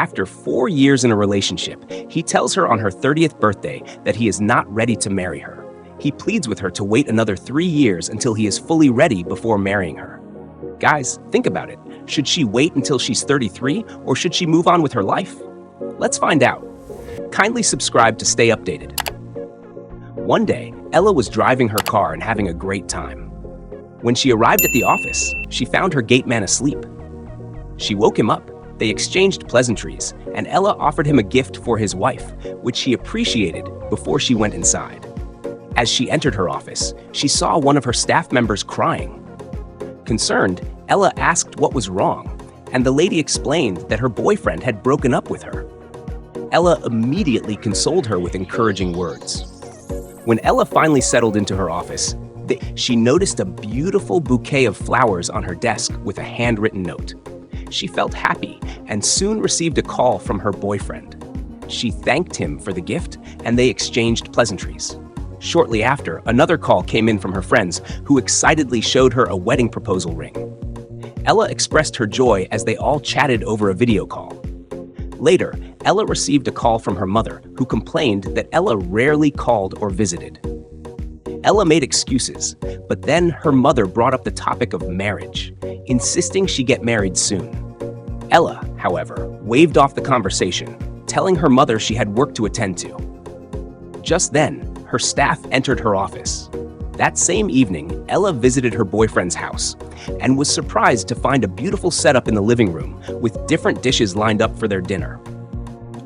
After 4 years in a relationship, he tells her on her 30th birthday that he is not ready to marry her. He pleads with her to wait another 3 years until he is fully ready before marrying her. Guys, think about it. Should she wait until she's 33, or should she move on with her life? Let's find out. Kindly subscribe to stay updated. One day, Ella was driving her car and having a great time. When she arrived at the office, she found her gate man asleep. She woke him up, they exchanged pleasantries, and Ella offered him a gift for his wife, which he appreciated before she went inside. As she entered her office, she saw one of her staff members crying. Concerned, Ella asked what was wrong, and the lady explained that her boyfriend had broken up with her. Ella immediately consoled her with encouraging words. When Ella finally settled into her office, she noticed a beautiful bouquet of flowers on her desk with a handwritten note. She felt happy and soon received a call from her boyfriend. She thanked him for the gift, and they exchanged pleasantries. Shortly after, another call came in from her friends, who excitedly showed her a wedding proposal ring. Ella expressed her joy as they all chatted over a video call. Later, Ella received a call from her mother, who complained that Ella rarely called or visited. Ella made excuses, but then her mother brought up the topic of marriage, insisting she get married soon. Ella, however, waved off the conversation, telling her mother she had work to attend to. Just then, her staff entered her office. That same evening, Ella visited her boyfriend's house and was surprised to find a beautiful setup in the living room with different dishes lined up for their dinner.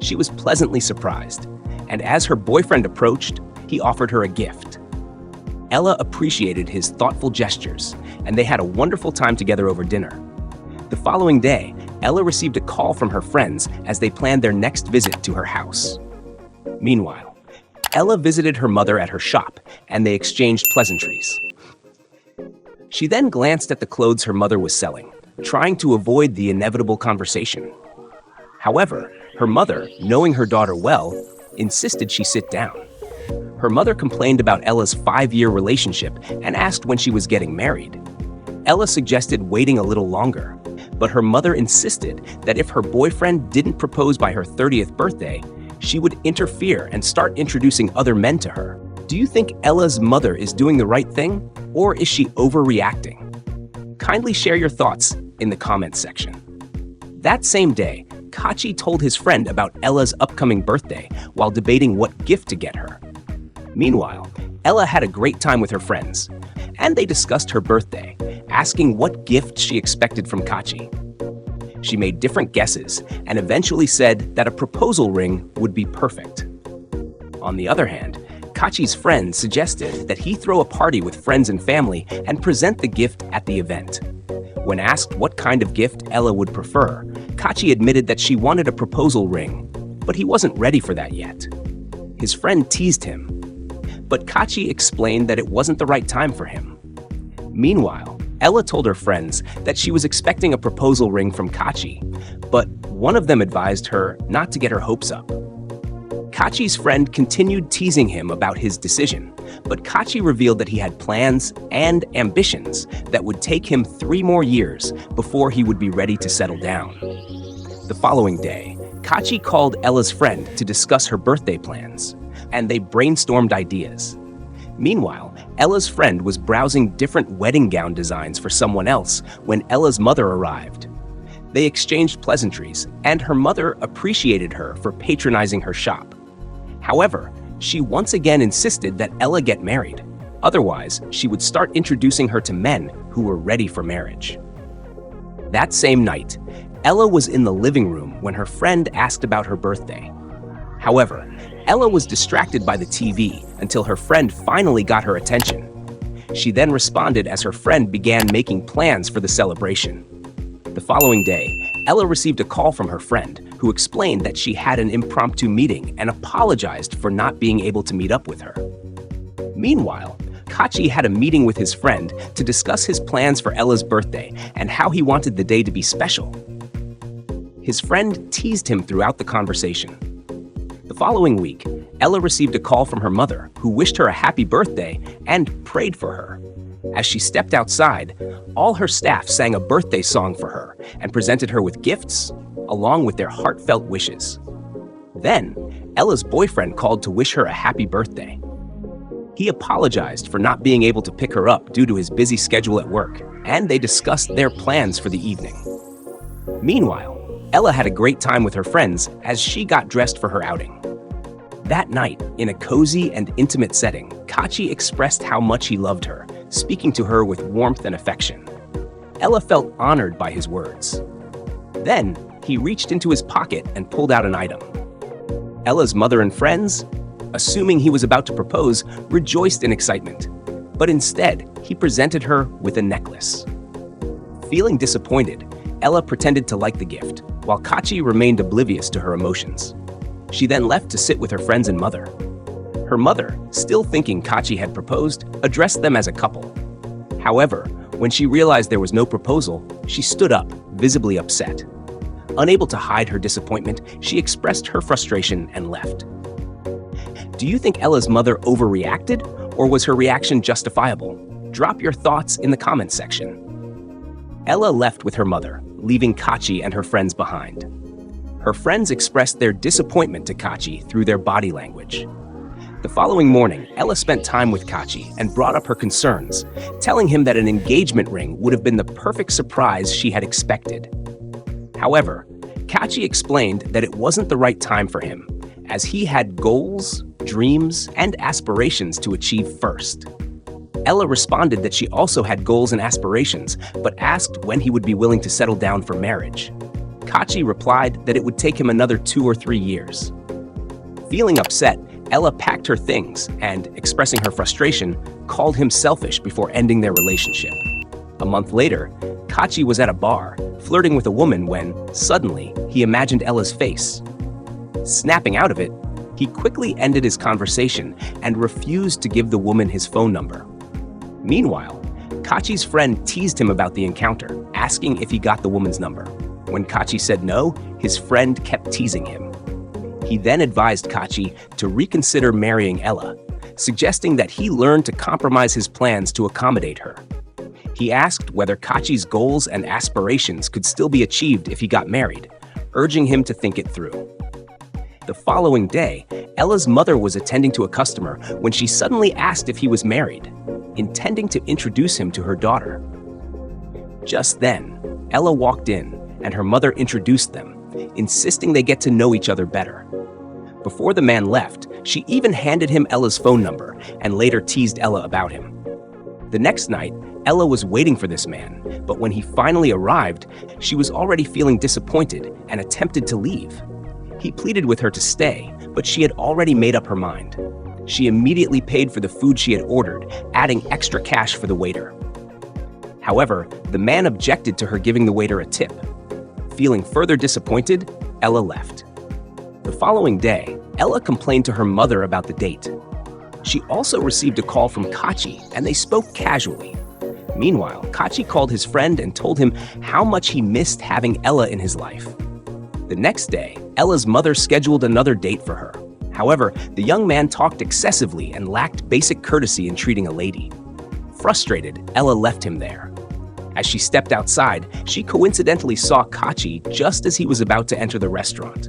She was pleasantly surprised, and as her boyfriend approached, he offered her a gift. Ella appreciated his thoughtful gestures, and they had a wonderful time together over dinner. The following day, Ella received a call from her friends as they planned their next visit to her house. Meanwhile, Ella visited her mother at her shop, and they exchanged pleasantries. She then glanced at the clothes her mother was selling, trying to avoid the inevitable conversation. However, her mother, knowing her daughter well, insisted she sit down. Her mother complained about Ella's 5-year relationship and asked when she was getting married. Ella suggested waiting a little longer, but her mother insisted that if her boyfriend didn't propose by her 30th birthday, she would interfere and start introducing other men to her. Do you think Ella's mother is doing the right thing, or is she overreacting? Kindly share your thoughts in the comments section. That same day, Kachi told his friend about Ella's upcoming birthday while debating what gift to get her. Meanwhile, Ella had a great time with her friends, and they discussed her birthday, asking what gift she expected from Kachi. She made different guesses and eventually said that a proposal ring would be perfect. On the other hand, Kachi's friend suggested that he throw a party with friends and family and present the gift at the event. When asked what kind of gift Ella would prefer, Kachi admitted that she wanted a proposal ring, but he wasn't ready for that yet. His friend teased him, but Kachi explained that it wasn't the right time for him. Meanwhile, Ella told her friends that she was expecting a proposal ring from Kachi, but one of them advised her not to get her hopes up. Kachi's friend continued teasing him about his decision, but Kachi revealed that he had plans and ambitions that would take him 3 more years before he would be ready to settle down. The following day, Kachi called Ella's friend to discuss her birthday plans, and they brainstormed ideas. Meanwhile, Ella's friend was browsing different wedding gown designs for someone else when Ella's mother arrived. They exchanged pleasantries, and her mother appreciated her for patronizing her shop. However, she once again insisted that Ella get married. Otherwise, she would start introducing her to men who were ready for marriage. That same night, Ella was in the living room when her friend asked about her birthday. However, Ella was distracted by the TV until her friend finally got her attention. She then responded as her friend began making plans for the celebration. The following day, Ella received a call from her friend, who explained that she had an impromptu meeting and apologized for not being able to meet up with her. Meanwhile, Kachi had a meeting with his friend to discuss his plans for Ella's birthday and how he wanted the day to be special. His friend teased him throughout the conversation. The following week, Ella received a call from her mother, who wished her a happy birthday and prayed for her. As she stepped outside, all her staff sang a birthday song for her and presented her with gifts, along with their heartfelt wishes. Then, Ella's boyfriend called to wish her a happy birthday. He apologized for not being able to pick her up due to his busy schedule at work, and they discussed their plans for the evening. Meanwhile, Ella had a great time with her friends as she got dressed for her outing. That night, in a cozy and intimate setting, Kachi expressed how much he loved her, speaking to her with warmth and affection. Ella felt honored by his words. Then, he reached into his pocket and pulled out an item. Ella's mother and friends, assuming he was about to propose, rejoiced in excitement. But instead, he presented her with a necklace. Feeling disappointed, Ella pretended to like the gift, while Kachi remained oblivious to her emotions. She then left to sit with her friends and mother. Her mother, still thinking Kachi had proposed, addressed them as a couple. However, when she realized there was no proposal, she stood up, visibly upset. Unable to hide her disappointment, she expressed her frustration and left. Do you think Ella's mother overreacted, or was her reaction justifiable? Drop your thoughts in the comments section. Ella left with her mother, leaving Kachi and her friends behind. Her friends expressed their disappointment to Kachi through their body language. The following morning, Ella spent time with Kachi and brought up her concerns, telling him that an engagement ring would have been the perfect surprise she had expected. However, Kachi explained that it wasn't the right time for him, as he had goals, dreams, and aspirations to achieve first. Ella responded that she also had goals and aspirations, but asked when he would be willing to settle down for marriage. Kachi replied that it would take him another 2 or 3 years. Feeling upset, Ella packed her things and, expressing her frustration, called him selfish before ending their relationship. A month later, Kachi was at a bar, flirting with a woman when, suddenly, he imagined Ella's face. Snapping out of it, he quickly ended his conversation and refused to give the woman his phone number. Meanwhile, Kachi's friend teased him about the encounter, asking if he got the woman's number. When Kachi said no, his friend kept teasing him. He then advised Kachi to reconsider marrying Ella, suggesting that he learn to compromise his plans to accommodate her. He asked whether Kachi's goals and aspirations could still be achieved if he got married, urging him to think it through. The following day, Ella's mother was attending to a customer when she suddenly asked if he was married, intending to introduce him to her daughter. Just then, Ella walked in, and her mother introduced them, insisting they get to know each other better. Before the man left, she even handed him Ella's phone number and later teased Ella about him. The next night, Ella was waiting for this man, but when he finally arrived, she was already feeling disappointed and attempted to leave. He pleaded with her to stay, but she had already made up her mind. She immediately paid for the food she had ordered, adding extra cash for the waiter. However, the man objected to her giving the waiter a tip. Feeling further disappointed, Ella left. The following day, Ella complained to her mother about the date. She also received a call from Kachi, and they spoke casually. Meanwhile, Kachi called his friend and told him how much he missed having Ella in his life. The next day, Ella's mother scheduled another date for her. However, the young man talked excessively and lacked basic courtesy in treating a lady. Frustrated, Ella left him there. As she stepped outside, she coincidentally saw Kachi just as he was about to enter the restaurant.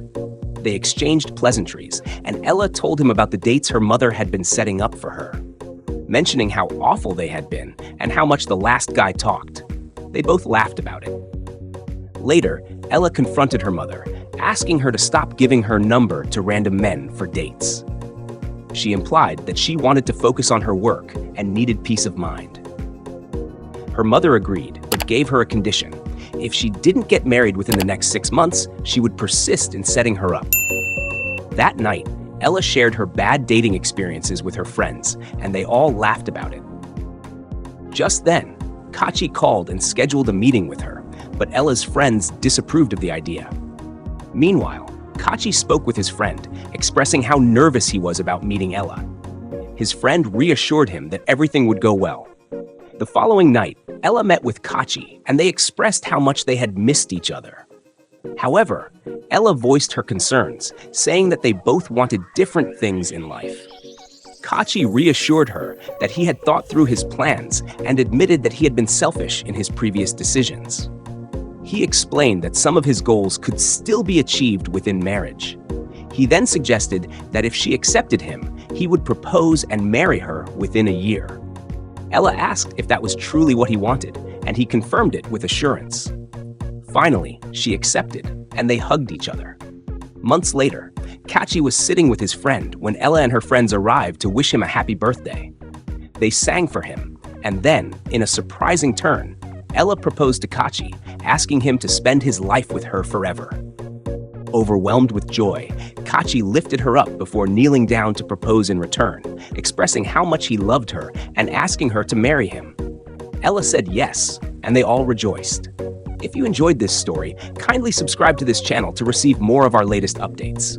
They exchanged pleasantries, and Ella told him about the dates her mother had been setting up for her, mentioning how awful they had been and how much the last guy talked. They both laughed about it. Later, Ella confronted her mother, asking her to stop giving her number to random men for dates. She implied that she wanted to focus on her work and needed peace of mind. Her mother agreed, but gave her a condition. If she didn't get married within the next 6 months, she would persist in setting her up. That night, Ella shared her bad dating experiences with her friends, and they all laughed about it. Just then, Kachi called and scheduled a meeting with her, but Ella's friends disapproved of the idea. Meanwhile, Kachi spoke with his friend, expressing how nervous he was about meeting Ella. His friend reassured him that everything would go well. The following night, Ella met with Kachi, and they expressed how much they had missed each other. However, Ella voiced her concerns, saying that they both wanted different things in life. Kachi reassured her that he had thought through his plans and admitted that he had been selfish in his previous decisions. He explained that some of his goals could still be achieved within marriage. He then suggested that if she accepted him, he would propose and marry her within a year. Ella asked if that was truly what he wanted, and he confirmed it with assurance. Finally, she accepted, and they hugged each other. Months later, Kachi was sitting with his friend when Ella and her friends arrived to wish him a happy birthday. They sang for him, and then, in a surprising turn, Ella proposed to Kachi, asking him to spend his life with her forever. Overwhelmed with joy, Kachi lifted her up before kneeling down to propose in return, expressing how much he loved her and asking her to marry him. Ella said yes, and they all rejoiced. If you enjoyed this story, kindly subscribe to this channel to receive more of our latest updates.